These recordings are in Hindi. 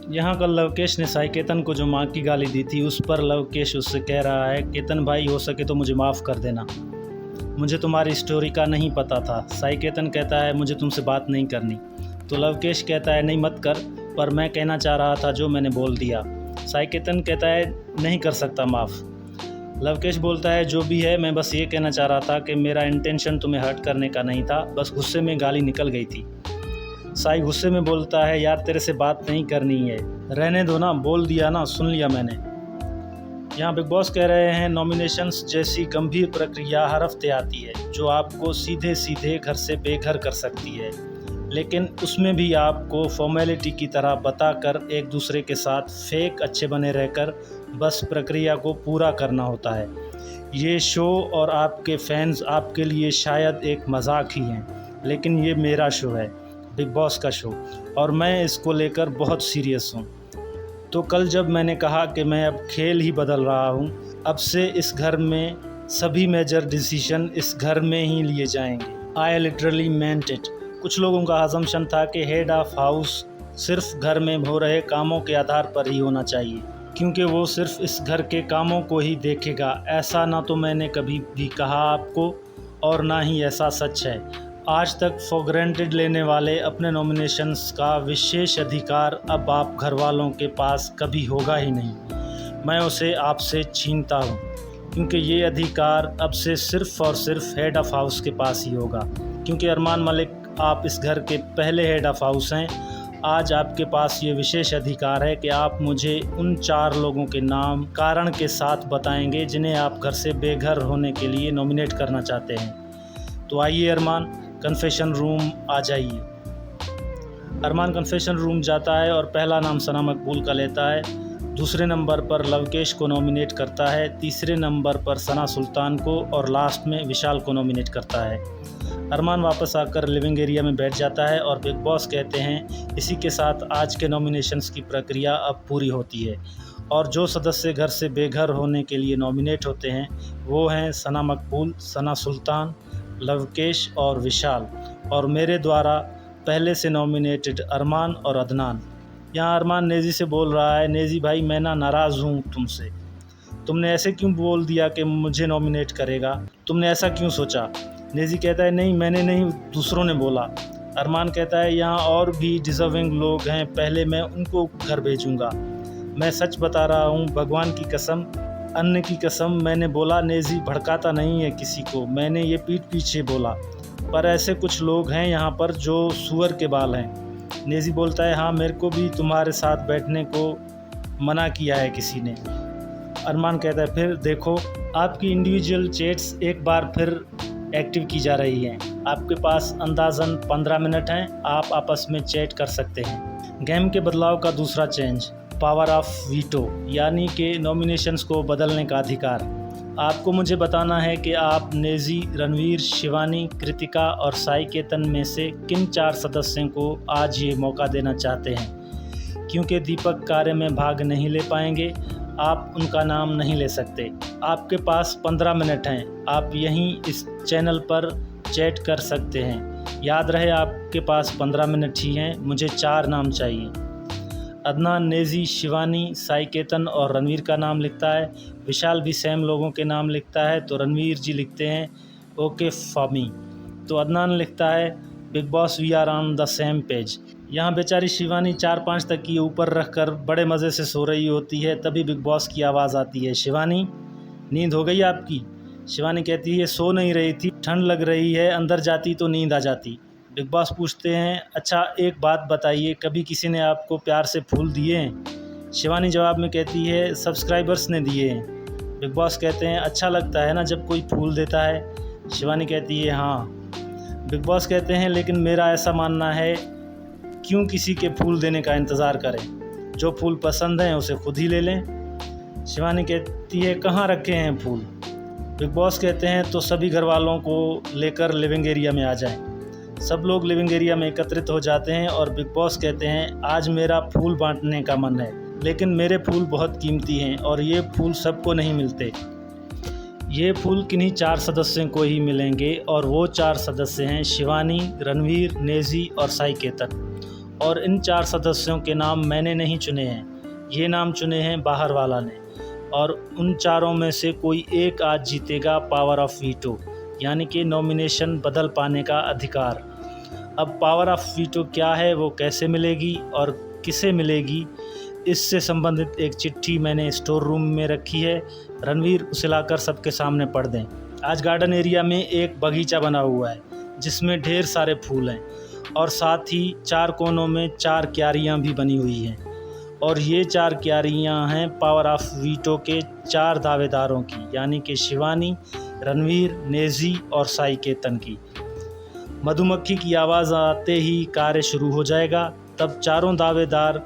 यहाँ कल लवकेश ने साई केतन को जो माँ की गाली दी थी, उस पर लवकेश उससे कह रहा है, केतन भाई हो सके तो मुझे माफ़ कर देना, मुझे तुम्हारी स्टोरी का नहीं पता था। साई केतन कहता है मुझे तुमसे बात नहीं करनी। तो लवकेश कहता है नहीं मत कर, पर मैं कहना चाह रहा था जो मैंने बोल दिया। साई केतन कहता है नहीं कर सकता माफ़। लवकेश बोलता है जो भी है, मैं बस ये कहना चाह रहा था कि मेरा इंटेंशन तुम्हें हर्ट करने का नहीं था, बस गुस्से में गाली निकल गई थी। साई गुस्से में बोलता है यार तेरे से बात नहीं करनी है, रहने दो ना, बोल दिया ना, सुन लिया मैंने। यहाँ बिग बॉस कह रहे हैं नॉमिनेशंस जैसी गंभीर प्रक्रिया हर हफ्ते आती है जो आपको सीधे सीधे घर से बेघर कर सकती है, लेकिन उसमें भी आपको फॉर्मेलिटी की तरह बताकर एक दूसरे के साथ फेक अच्छे बने रहकर बस प्रक्रिया को पूरा करना होता है। ये शो और आपके फैंस आपके लिए शायद एक मजाक ही हैं, लेकिन ये मेरा शो है, बिग बॉस का शो, और मैं इसको लेकर बहुत सीरियस हूँ। तो कल जब मैंने कहा कि मैं अब खेल ही बदल रहा हूँ, अब से इस घर में सभी मेजर डिसीजन इस घर में ही लिए जाएंगे। I literally meant it. कुछ लोगों का असम्पशन था कि हेड ऑफ हाउस सिर्फ घर में हो रहे कामों के आधार पर ही होना चाहिए, क्योंकि वो सिर्फ इस घर के कामों को ही देखेगा। ऐसा ना तो मैंने कभी भी कहा आपको, और ना ही ऐसा सच है। आज तक फॉर ग्रांटेड लेने वाले अपने नॉमिनेशंस का विशेष अधिकार अब आप घर वालों के पास कभी होगा ही नहीं। मैं उसे आपसे छीनता हूँ, क्योंकि ये अधिकार अब से सिर्फ और सिर्फ हेड ऑफ हाउस के पास ही होगा, क्योंकि अरमान मलिक आप इस घर के पहले हेड ऑफ हाउस हैं। आज आपके पास ये विशेष अधिकार है कि आप मुझे उन 4 लोगों के नाम कारण के साथ बताएंगे जिन्हें आप घर से बेघर होने के लिए नॉमिनेट करना चाहते हैं। तो आइए अरमान, कन्फेशन रूम आ जाइए। अरमान कन्फेशन रूम जाता है और पहला नाम सना मकबूल का लेता है। दूसरे नंबर पर लवकेश को नॉमिनेट करता है, तीसरे नंबर पर सना सुल्तान को, और लास्ट में विशाल को नॉमिनेट करता है। अरमान वापस आकर लिविंग एरिया में बैठ जाता है और बिग बॉस कहते हैं इसी के साथ आज के नॉमिनेशंस की प्रक्रिया अब पूरी होती है, और जो सदस्य घर से बेघर होने के लिए नॉमिनेट होते हैं वो हैं सना मकबूल, सना सुल्तान, लवकेश और विशाल, और मेरे द्वारा पहले से नॉमिनेटेड अरमान और अदनान। यहाँ अरमान नेजी से बोल रहा है, नेजी भाई मैं ना नाराज़ हूँ तुमसे, तुमने ऐसे क्यों बोल दिया कि मुझे नॉमिनेट करेगा, तुमने ऐसा क्यों सोचा। नेजी कहता है नहीं मैंने नहीं, दूसरों ने बोला। अरमान कहता है यहाँ और भी डिज़र्विंग लोग हैं, पहले मैं उनको घर भेजूँगा। मैं सच बता रहा हूँ, भगवान की कसम, अन्न की कसम, मैंने बोला। नेजी भड़काता नहीं है किसी को, मैंने ये पीठ पीछे बोला, पर ऐसे कुछ लोग हैं यहाँ पर जो सुअर के बाल हैं। नेजी बोलता है हाँ मेरे को भी तुम्हारे साथ बैठने को मना किया है किसी ने। अरमान कहता है फिर देखो आपकी इंडिविजुअल चैट्स एक बार फिर एक्टिव की जा रही हैं, आपके पास अंदाज़न 15 मिनट हैं, आप आपस में चैट कर सकते हैं। गेम के बदलाव का दूसरा चेंज, पावर ऑफ वीटो, यानी कि नॉमिनेशंस को बदलने का अधिकार। आपको मुझे बताना है कि आप नेजी, रणवीर, शिवानी, कृतिका और साई केतन में से किन 4 सदस्यों को आज ये मौका देना चाहते हैं। क्योंकि दीपक कार्य में भाग नहीं ले पाएंगे, आप उनका नाम नहीं ले सकते। आपके पास 15 मिनट हैं, आप यहीं इस चैनल पर चैट कर सकते हैं। याद रहे आपके पास 15 मिनट ही हैं। मुझे 4 नाम चाहिए। अदनान, नेजी, शिवानी, साई केतन और रणवीर का नाम लिखता है। विशाल भी सेम लोगों के नाम लिखता है, तो रणवीर जी लिखते हैं ओके फॉर मी। तो अदनान लिखता है Bigg Boss we are on the same page. यहाँ बेचारी शिवानी 4-5 तक की ऊपर रखकर बड़े मज़े से सो रही होती है, तभी बिग बॉस की आवाज़ आती है, शिवानी नींद हो गई आपकी। शिवानी कहती है सो नहीं रही थी, ठंड लग रही है, अंदर जाती तो नींद आ जाती। बिग बॉस पूछते हैं अच्छा एक बात बताइए, कभी किसी ने आपको प्यार से फूल दिए हैं। शिवानी जवाब में कहती है सब्सक्राइबर्स ने दिए हैं। बिग बॉस कहते हैं अच्छा लगता है ना जब कोई फूल देता है। शिवानी कहती है हाँ। बिग बॉस कहते हैं लेकिन मेरा ऐसा मानना है क्यों किसी के फूल देने का इंतज़ार करें, जो फूल पसंद हैं उसे खुद ही ले लें। शिवानी कहती है कहाँ रखे हैं फूल। बिग बॉस कहते हैं तो सभी घर वालों को लेकर लिविंग एरिया में आ जाएं। सब लोग लिविंग एरिया में एकत्रित हो जाते हैं और बिग बॉस कहते हैं आज मेरा फूल बांटने का मन है, लेकिन मेरे फूल बहुत कीमती हैं और ये फूल सबको नहीं मिलते। ये फूल किन्हीं 4 सदस्यों को ही मिलेंगे, और वो 4 सदस्य हैं शिवानी, रणवीर, नेजी और साई केतन। और इन 4 सदस्यों के नाम मैंने नहीं चुने हैं, ये नाम चुने हैं बाहर वाला ने। और उन चारों में से कोई एक आज जीतेगा पावर ऑफ वीटो, यानी कि नॉमिनेशन बदल पाने का अधिकार। अब पावर ऑफ वीटो क्या है, वो कैसे मिलेगी और किसे मिलेगी, इससे संबंधित एक चिट्ठी मैंने स्टोर रूम में रखी है। रणवीर उसे लाकर सबके सामने पढ़ दें। आज गार्डन एरिया में एक बगीचा बना हुआ है जिसमें ढेर सारे फूल हैं और साथ ही 4 कोनों में 4 क्यारियाँ भी बनी हुई हैं। और ये 4 क्यारियाँ हैं पावर ऑफ वीटो के 4 दावेदारों की, यानी कि शिवानी, रणवीर, नेजी और साई केतन की। मधुमक्खी की आवाज़ आते ही कार्य शुरू हो जाएगा। तब चारों दावेदार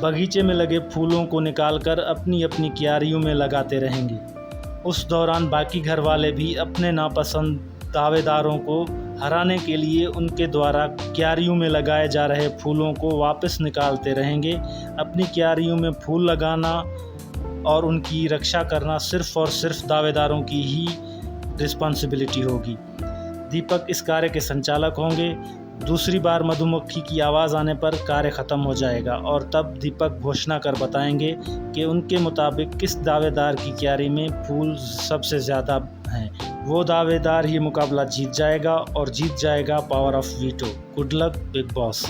बगीचे में लगे फूलों को निकालकर अपनी अपनी क्यारियों में लगाते रहेंगे। उस दौरान बाकी घर वाले भी अपने नापसंद दावेदारों को हराने के लिए उनके द्वारा क्यारियों में लगाए जा रहे फूलों को वापस निकालते रहेंगे। अपनी क्यारियों में फूल लगाना और उनकी रक्षा करना सिर्फ़ और सिर्फ दावेदारों की ही रिस्पॉन्सिबिलिटी होगी। दीपक इस कार्य के संचालक होंगे। दूसरी बार मधुमक्खी की आवाज़ आने पर कार्य ख़त्म हो जाएगा और तब दीपक घोषणा कर बताएंगे कि उनके मुताबिक किस दावेदार की क्यारी में फूल सबसे ज़्यादा हैं। वो दावेदार ही मुकाबला जीत जाएगा और जीत जाएगा power of veto. Good luck big boss.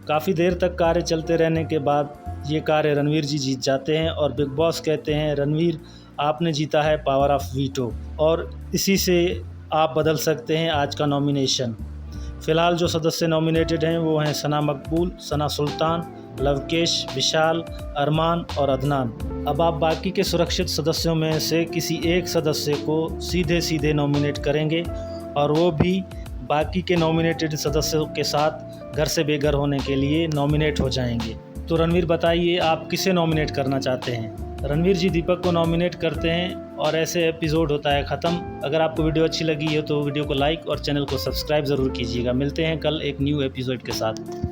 काफ़ी देर तक कार्य चलते रहने के बाद ये कार्य रणवीर जी जीत जाते हैं और बिग बॉस कहते हैं, रणवीर आपने जीता है पावर ऑफ वीटो और इसी से आप बदल सकते हैं आज का नॉमिनेशन। फ़िलहाल जो सदस्य नॉमिनेटेड हैं वो हैं सना मकबूल, सना सुल्तान, लवकेश, विशाल, अरमान और अदनान। अब आप बाकी के सुरक्षित सदस्यों में से किसी एक सदस्य को सीधे सीधे नॉमिनेट करेंगे और वो भी बाकी के नॉमिनेटेड सदस्यों के साथ घर से बेघर होने के लिए नॉमिनेट हो जाएंगे। तो रणवीर बताइए आप किसे नॉमिनेट करना चाहते हैं। रणवीर जी दीपक को नॉमिनेट करते हैं और ऐसे एपिसोड होता है ख़त्म। अगर आपको वीडियो अच्छी लगी हो तो वीडियो को लाइक और चैनल को सब्सक्राइब ज़रूर कीजिएगा। मिलते हैं कल एक न्यू एपिसोड के साथ।